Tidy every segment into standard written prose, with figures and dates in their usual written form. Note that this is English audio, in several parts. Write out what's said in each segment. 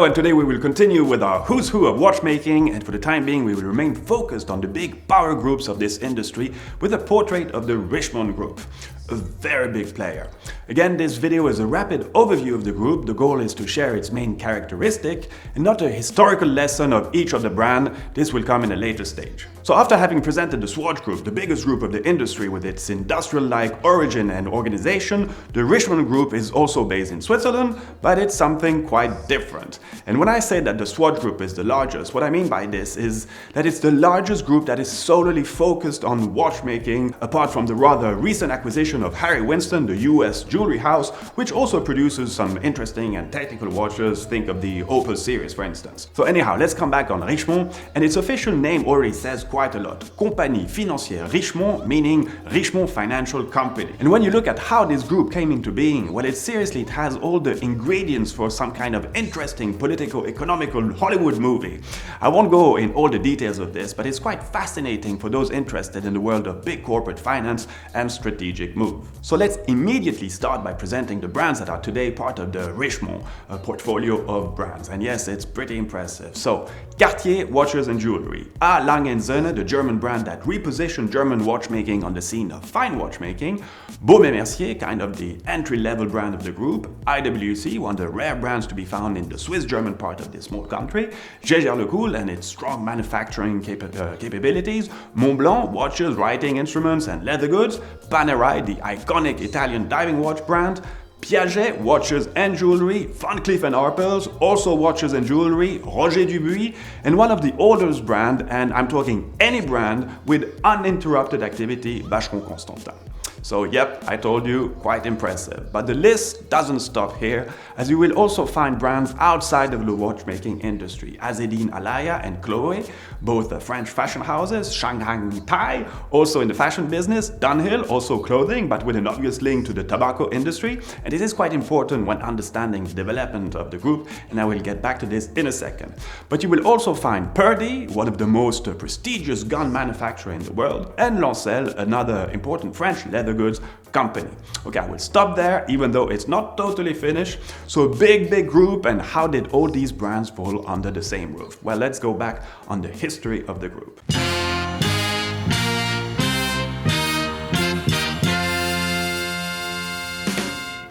and today we will continue with our Who's Who of Watchmaking, and for the time being we will remain focused on the big power groups of this industry with a portrait of the Richemont Group, a very big player. Again, this video is a rapid overview of the group. The goal is to share its main characteristic and not a historical lesson of each of the brand. This will come in a later stage. So after having presented the Swatch Group, the biggest group of the industry with its industrial-like origin and organization, the Richemont Group is also based in Switzerland, but it's something quite different. And when I say that the Swatch Group is the largest, what I mean by this is that it's the largest group that is solely focused on watchmaking, apart from the rather recent acquisition of Harry Winston, the US jewelry house, which also produces some interesting and technical watches. Think of the Opal series, for instance. So anyhow, let's come back on Richemont, and its official name already says quite a lot. Compagnie Financière Richemont, meaning Richemont Financial Company. And when you look at how this group came into being, well, it has all the ingredients for some kind of interesting political, economical Hollywood movie. I won't go in all the details of this, but it's quite fascinating for those interested in the world of big corporate finance and strategic move. So let's immediately start by presenting the brands that are today part of the Richemont portfolio of brands. And yes, it's pretty impressive. So Cartier watches and jewelry. A. Lange & Söhne, the German brand that repositioned German watchmaking on the scene of fine watchmaking. Baume & Mercier, kind of the entry-level brand of the group. IWC, one of the rare brands to be found in the Swiss-German part of this small country. Jaeger-LeCoultre and its strong manufacturing capabilities. Montblanc, watches, writing instruments and leather goods. Panerai, the iconic Italian diving watch brand. Piaget, watches and jewelry. Van Cleef & Arpels, also watches and jewelry. Roger Dubuis, and one of the oldest brand, and I'm talking any brand, with uninterrupted activity, Vacheron Constantin. So yep, I told you, quite impressive. But the list doesn't stop here, as you will also find brands outside of the watchmaking industry. Azzedine Alaïa and Chloé, both French fashion houses. Shanghai Tai, also in the fashion business. Dunhill, also clothing, but with an obvious link to the tobacco industry. And this is quite important when understanding the development of the group, and I will get back to this in a second. But you will also find Purdey, one of the most prestigious gun manufacturers in the world, and Lancel, another important French leather goods company. Okay, I will stop there, even though it's not totally finished. So a big group, and how did all these brands fall under the same roof? Well, let's go back on the history of the group.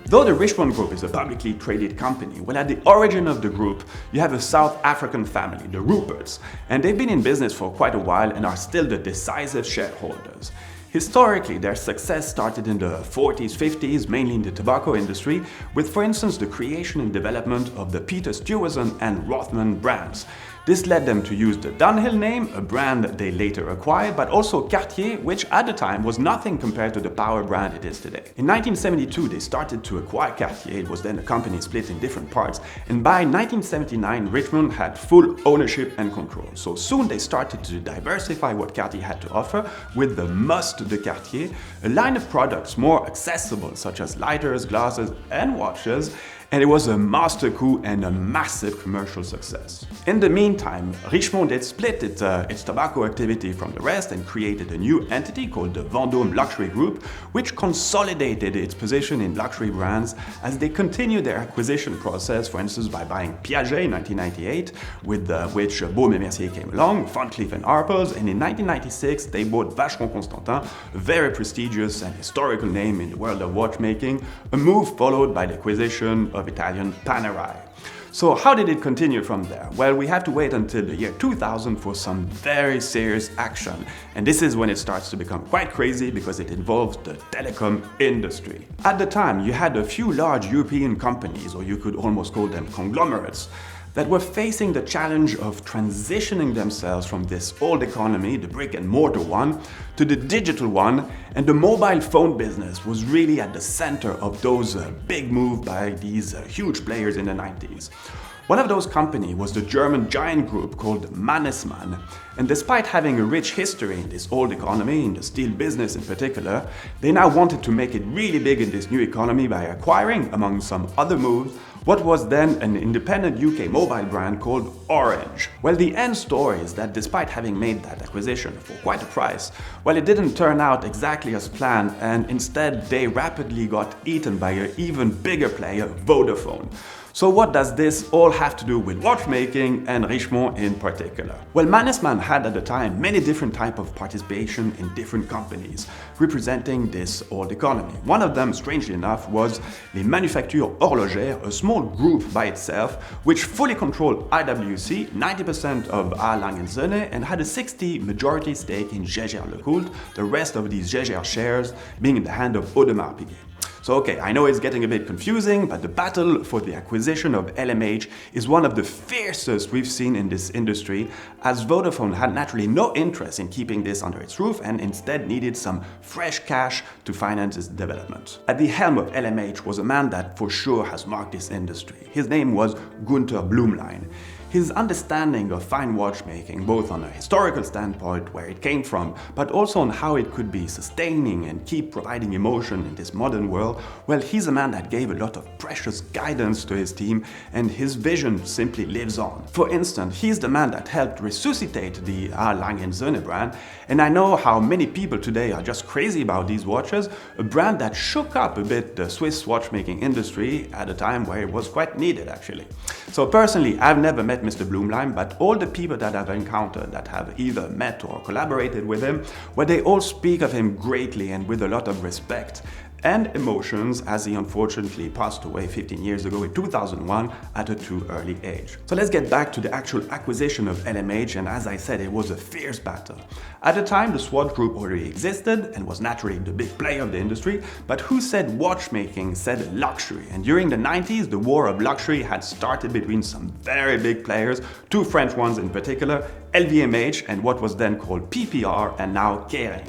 Though the Richemont Group is a publicly traded company, well, at the origin of the group, you have a South African family, the Ruperts, and they've been in business for quite a while and are still the decisive shareholders. Historically, their success started in the 40s, 50s, mainly in the tobacco industry, with, for instance, the creation and development of the Peter Stuyvesant and Rothman brands. This led them to use the Dunhill name, a brand that they later acquired, but also Cartier, which at the time was nothing compared to the power brand it is today. In 1972, they started to acquire Cartier. It was then a company split in different parts, and by 1979, Richemont had full ownership and control. So soon they started to diversify what Cartier had to offer with the Must de Cartier, a line of products more accessible, such as lighters, glasses, and watches. And it was a master coup and a massive commercial success. In the meantime, Richemont did split its tobacco activity from the rest and created a new entity called the Vendôme Luxury Group, which consolidated its position in luxury brands as they continued their acquisition process, for instance by buying Piaget in 1998, with which Baume & Mercier came along, Van Cleef & Arpels, and in 1996 they bought Vacheron Constantin, a very prestigious and historical name in the world of watchmaking, a move followed by the acquisition of Italian Panerai. So how did it continue from there? Well, we have to wait until the year 2000 for some very serious action. And this is when it starts to become quite crazy because it involves the telecom industry. At the time, you had a few large European companies, or you could almost call them conglomerates, that were facing the challenge of transitioning themselves from this old economy, the brick and mortar one, to the digital one, and the mobile phone business was really at the center of those big moves by these huge players in the 90s. One of those companies was the German giant group called Mannesmann, and despite having a rich history in this old economy, in the steel business in particular, they now wanted to make it really big in this new economy by acquiring, among some other moves, what was then an independent UK mobile brand called Orange. Well, the end story is that despite having made that acquisition for quite a price, well, it didn't turn out exactly as planned, and instead they rapidly got eaten by an even bigger player, Vodafone. So what does this all have to do with watchmaking and Richemont in particular? Well, Mannesmann had at the time many different types of participation in different companies, representing this old economy. One of them, strangely enough, was Les Manufactures Horlogères, a small group by itself, which fully controlled IWC, 90% of A. Lange & Söhne, and had a 60% majority stake in Jaeger-LeCoultre, the rest of these Jaeger shares being in the hand of Audemars Piguet. So okay, I know it's getting a bit confusing, but the battle for the acquisition of LMH is one of the fiercest we've seen in this industry, as Vodafone had naturally no interest in keeping this under its roof and instead needed some fresh cash to finance its development. At the helm of LMH was a man that for sure has marked this industry. His name was Gunther Blümlein. His understanding of fine watchmaking, both on a historical standpoint, where it came from, but also on how it could be sustaining and keep providing emotion in this modern world, well, he's a man that gave a lot of precious guidance to his team, and his vision simply lives on. For instance, he's the man that helped resuscitate the A. Lange & Söhne brand, and I know how many people today are just crazy about these watches, a brand that shook up a bit the Swiss watchmaking industry at a time where it was quite needed, actually. So personally, I've never met Mr. Blümlein, but all the people that I've encountered that have either met or collaborated with him, well, they all speak of him greatly and with a lot of respect and emotions, as he unfortunately passed away 15 years ago in 2001 at a too early age. So let's get back to the actual acquisition of LMH, and as I said, it was a fierce battle. At the time, the Swatch Group already existed and was naturally the big player of the industry, but who said watchmaking said luxury? And during the 90s, the war of luxury had started between some very big players, two French ones in particular, LVMH and what was then called PPR and now Kering.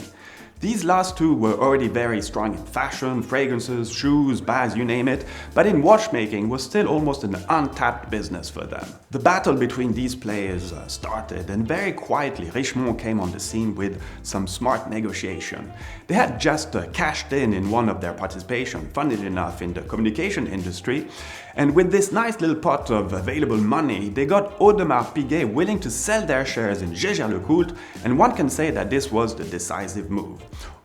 These last two were already very strong in fashion, fragrances, shoes, bags, you name it, but in watchmaking was still almost an untapped business for them. The battle between these players started, and very quietly Richemont came on the scene with some smart negotiation. They had just cashed in one of their participation, funnily enough, in the communication industry, and with this nice little pot of available money, they got Audemars Piguet willing to sell their shares in Jaeger-LeCoultre, and one can say that this was the decisive move.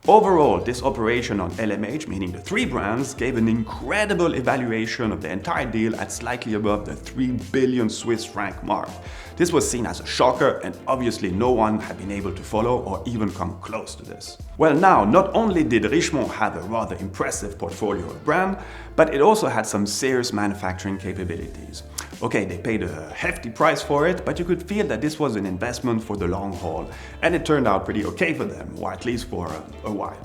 Overall, this operation on LMH, meaning the three brands, gave an incredible evaluation of the entire deal at slightly above the 3 billion Swiss franc mark. This was seen as a shocker, and obviously no one had been able to follow or even come close to this. Well, now, not only did Richemont have a rather impressive portfolio of brands, but it also had some serious manufacturing capabilities. Okay, they paid a hefty price for it, but you could feel that this was an investment for the long haul, and it turned out pretty okay for them, or at least for a while.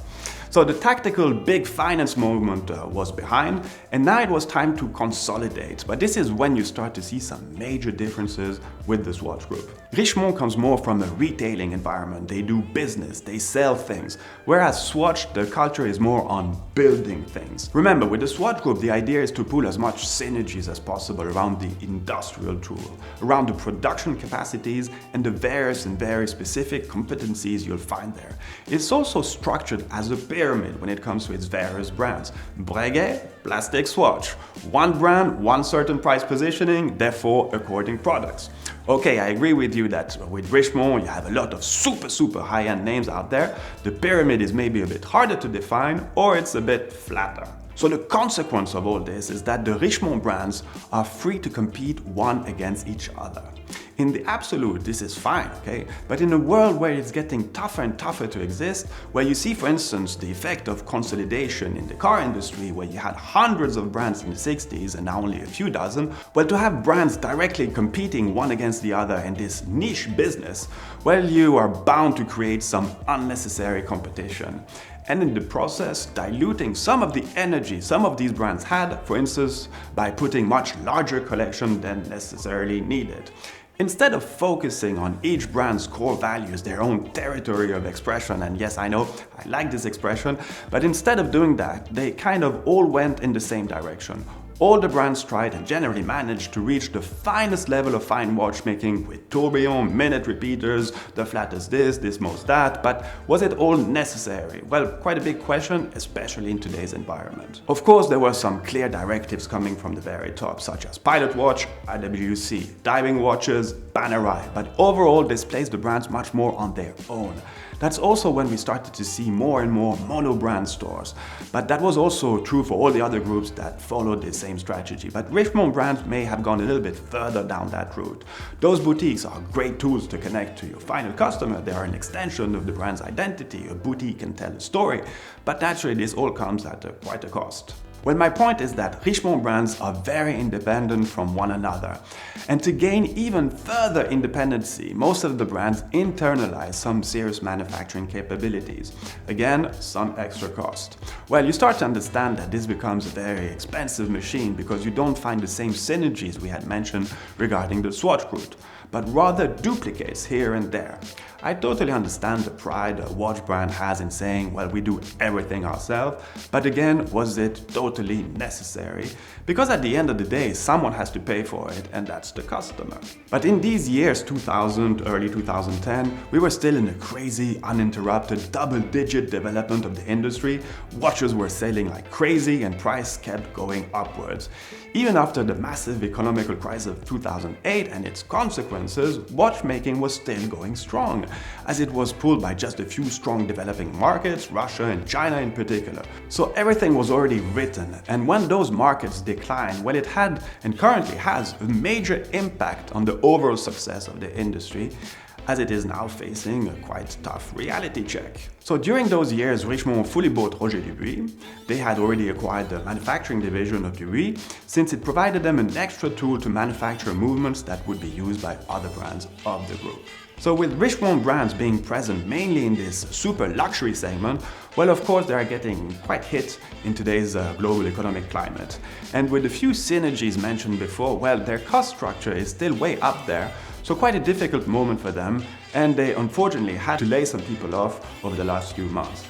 So the tactical big finance movement was behind, and now it was time to consolidate. But this is when you start to see some major differences with the Swatch Group. Richemont comes more from a retailing environment. They do business, they sell things, whereas Swatch, the culture is more on building things. Remember, with the Swatch Group, the idea is to pull as much synergies as possible around the industrial tool, around the production capacities, and the various and very specific competencies you'll find there. It's also structured as a pyramid when it comes to its various brands. Breguet, plastic Swatch. One brand, one certain price positioning, therefore according products. Okay, I agree with you that with Richemont you have a lot of super high-end names out there. The pyramid is maybe a bit harder to define, or it's a bit flatter. So the consequence of all this is that the Richemont brands are free to compete one against each other. In the absolute, this is fine, okay? But in a world where it's getting tougher and tougher to exist, where you see, for instance, the effect of consolidation in the car industry, where you had hundreds of brands in the 60s and now only a few dozen, well, to have brands directly competing one against the other in this niche business, well, you are bound to create some unnecessary competition. And in the process, diluting some of the energy some of these brands had, for instance, by putting much larger collection than necessarily needed. Instead of focusing on each brand's core values, their own territory of expression, and yes, I know, I like this expression, but instead of doing that, they kind of all went in the same direction. All the brands tried and generally managed to reach the finest level of fine watchmaking with tourbillon, minute repeaters, the flattest this most that, but was it all necessary? Well, quite a big question, especially in today's environment. Of course, there were some clear directives coming from the very top, such as Pilot Watch, IWC, diving watches, Panerai, but overall this placed the brands much more on their own. That's also when we started to see more and more mono-brand stores, but that was also true for all the other groups that followed the same same strategy, but Richemont brands may have gone a little bit further down that route. Those boutiques are great tools to connect to your final customer. They are an extension of the brand's identity. A boutique can tell a story, but naturally this all comes at quite a cost. Well, my point is that Richemont brands are very independent from one another. And to gain even further independency, most of the brands internalize some serious manufacturing capabilities. Again, some extra cost. Well, you start to understand that this becomes a very expensive machine because you don't find the same synergies we had mentioned regarding the Swatch Group, but rather duplicates here and there. I totally understand the pride a watch brand has in saying, well, we do everything ourselves, but again, was it totally necessary? Because at the end of the day, someone has to pay for it, and that's the customer. But in these years, 2000, early 2010, we were still in a crazy, uninterrupted, double-digit development of the industry. Watches were selling like crazy, and price kept going upwards. Even after the massive economical crisis of 2008 and its consequences, watchmaking was still going strong, as it was pulled by just a few strong developing markets, Russia and China in particular. So everything was already written, and when those markets declined, well, it had and currently has a major impact on the overall success of the industry, as it is now facing a quite tough reality check. So during those years, Richemont fully bought Roger Dubuis. They had already acquired the manufacturing division of Dubuis, since it provided them an extra tool to manufacture movements that would be used by other brands of the group. So with Richemont brands being present mainly in this super luxury segment, well, of course, they are getting quite hit in today's global economic climate. And with the few synergies mentioned before, well, their cost structure is still way up there. So quite a difficult moment for them, and they unfortunately had to lay some people off over the last few months.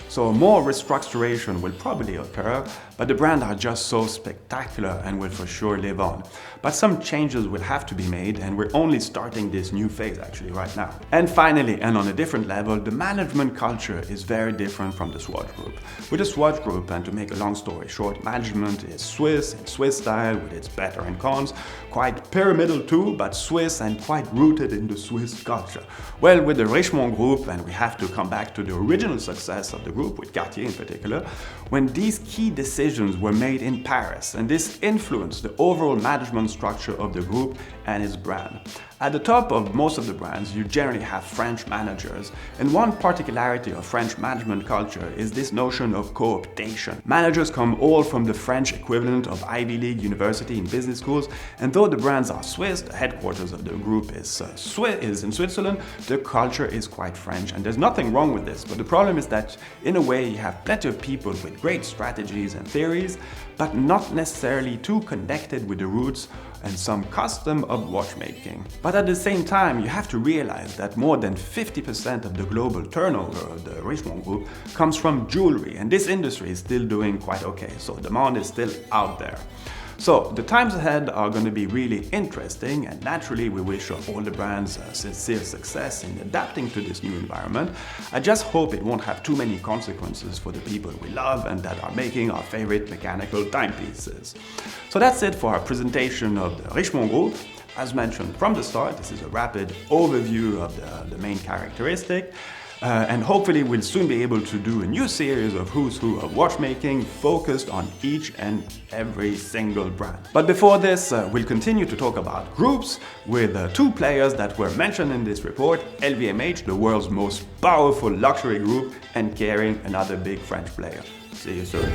So more restructuration will probably occur, but the brands are just so spectacular and will for sure live on. But some changes will have to be made, and we're only starting this new phase actually right now. And finally, and on a different level, the management culture is very different from the Swatch Group. With the Swatch Group, and to make a long story short, management is Swiss, in Swiss style, with its better and cons, quite pyramidal too, but Swiss and quite rooted in the Swiss culture. Well, with the Richemont Group, and we have to come back to the original success of the group, with Cartier in particular, when these key decisions were made in Paris, and this influenced the overall management structure of the group and its brand. At the top of most of the brands, you generally have French managers, and one particularity of French management culture is this notion of co-optation. Managers come all from the French equivalent of Ivy League university and business schools, and though the brands are Swiss, the headquarters of the group is in Switzerland, the culture is quite French, and there's nothing wrong with this, but the problem is that in a way you have plenty of people with great strategies and theories, but not necessarily too connected with the roots and some custom of watchmaking. But at the same time, you have to realize that more than 50% of the global turnover of the Richemont Group comes from jewelry, and this industry is still doing quite okay, so demand is still out there. So the times ahead are going to be really interesting, and naturally we wish all the brands sincere success in adapting to this new environment. I just hope it won't have too many consequences for the people we love and that are making our favorite mechanical timepieces. So that's it for our presentation of the Richemont Group. As mentioned from the start, this is a rapid overview of the main characteristic. And hopefully we'll soon be able to do a new series of Who's Who of Watchmaking focused on each and every single brand. But before this, we'll continue to talk about groups with two players that were mentioned in this report: LVMH, the world's most powerful luxury group, and Kering, another big French player. See you soon.